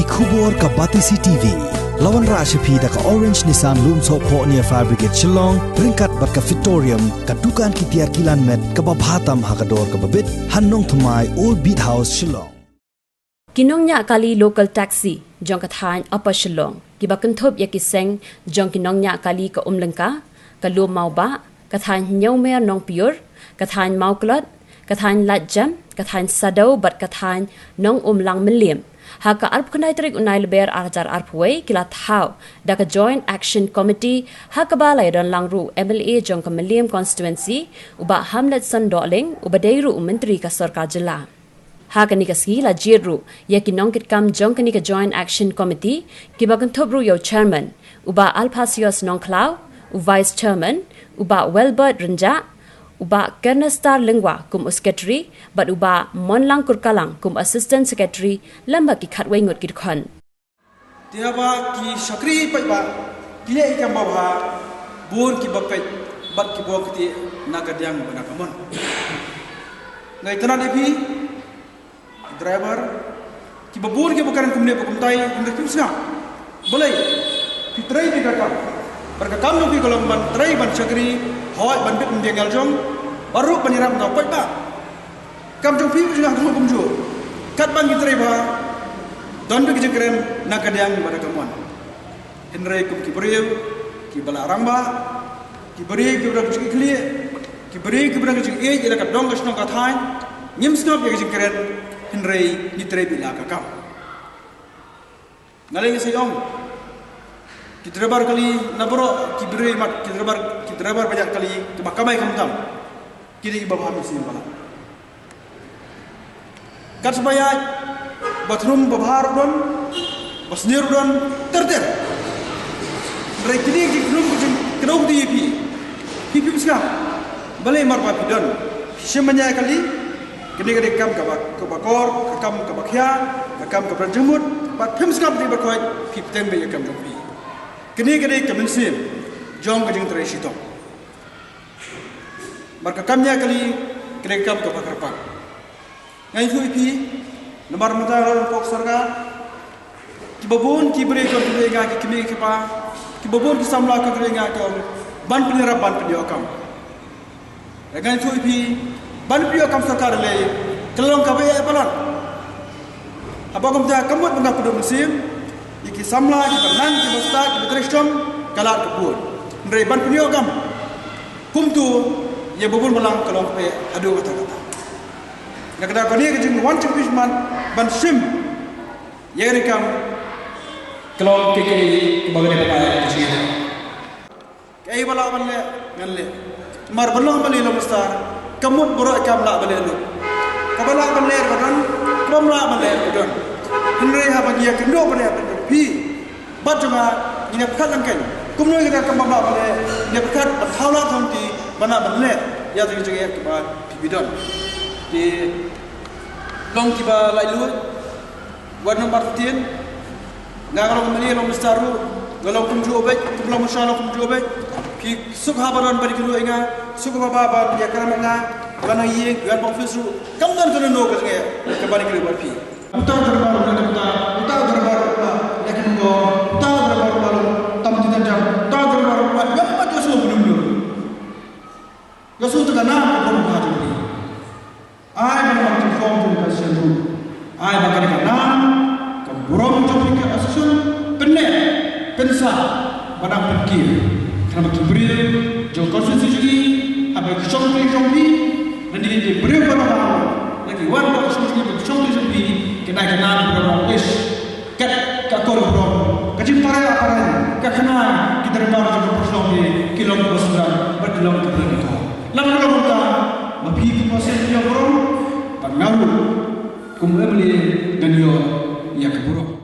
Kubor ka Batisi TV. Lawan Rashapi da ka Orange Nissan Loom So Po near Fire Brigade Shillong, Ringkat bat ka Victorium, ka Dukan ki Tiar Kilan Met, ka Babhatam Hakador ka Babit, Hannong Thumai Old Beat House Shillong. Kinongnya kali local taxi, jong kathain Upper Shillong, kibakenthop yakiseng, jong kinongnya kali ka Umlengka, ka Lom Mau Ba, kathain Nyaumer Nong Piur, kathain Mau Klot, kathain Latjam, kathain Sadau bat kathain Nong Lang Melim. Haka arp kunai terik unai leber arjar arpway kilat hau daka Joint Action Committee haka balai dan langru MLA jong ka Meliam constituency uba Hamlet Sandoling uba deiru menteri ka Sarkar Jila. Haka ni ka skila jirru yaki nongkit kam jong ka ni ka Joint Action Committee kibagan tobru yo chairman uba Alpasios Nongklau u vice chairman uba Welbert Renja uba Kernestar Lingwa kum secretary but uba Monlang Kurkalang kum assistant secretary lamba ki khatwai ngot ki khon tiaba ki sakri pai ba kile ikam ba bun ki bakai bat ki bokti nagadyang bana kamon ngai tanan epi driver ki babur ki bukan kumne kumtai under kimsna boleh fitrai di kakak berkakam nu ki kolom ban trai ban sakri hoi ban bit mendengal jong baru penirap na pai ba kam jong pi juga kam kumju kat ban kitrai ba don bi jengkren nagadyang bana kamon henry kum ki beriu ki bala ramba ki beri ki bra ki kli ki beri ki bra ki e ila ka dong ka snong ka thain nyim snop ye jengkren henry ni trai bi la ka kam ngaleng se yong ki driver kali nabro ki beri mat ki driver banyak kali ke makamai kamtam kini iba paham sim bala kat supaya bathroom babhar don basnir don terter rekini ki krum di pi bisa balai mar pa pidon semanya kali kini kali kam ka bakor kam ka bakhya kam ka prajumut pat phim skap di bakhoi pi tem be kam pi kini kemensim jong ka jing tre sitong marka kamnya kali kini kam ka bakarpa ngai fu pi nomor mata pok sarga ki babon ki bre ko bre ga ki kimi ki pa ki babon ki samla ka bre ga ka ban pinira ban pinyo kam ngai fu pi ban pinyo kam sarkar le kelong ka be palan abagam ta kamut banga kudu musim iki samla ki banan ki basta ki betreshom kalar kebun ndre ban pinyo kam kumtu ye babon malang kelong pe adu kata-kata nakada kani ke jing wan chim pisman ban sim ye rekam kelong ke bagane pa kisi kai bala banle ngalle mar balong bali lo mustar kamut boro kam la bali lo kabala banle badan kom la bali badan henry ha bagi ya kendo bali pi bajuma ina khalang kan kumno kita kam ba bali ne khat thawla thonti bana banle ya jing ya ke ba bidon di long kiba lai lu warna martin ngalo mali lo mustaru ngalo kumju obek kumlo mashallah kumju obek ki sukha baron bari kilo inga sukha baba ya karamanga bana ye gan bang fisu kam dan kono no ke ke bari kilo barpi uta darbar ya kingo uta darbar malu tam tidan jam uta darbar gamma josu bunum josu to kana ko ko hatu ni ai ban ma form tu ka selu ai ba ka kana ka burom tu ka asun penne pensa bana pikir kana ki bri jo konstitusi jugi abai chompi dan di bri bana lagi wan ba konstitusi ki chompi jugi kena burom is kat ka kor burom ka jim para ka kana ki darbar jo konstitusi kilom basra berkilom ke to lalu kita mapi kuasa dia burom pangaru kumule dan yo ya keburuk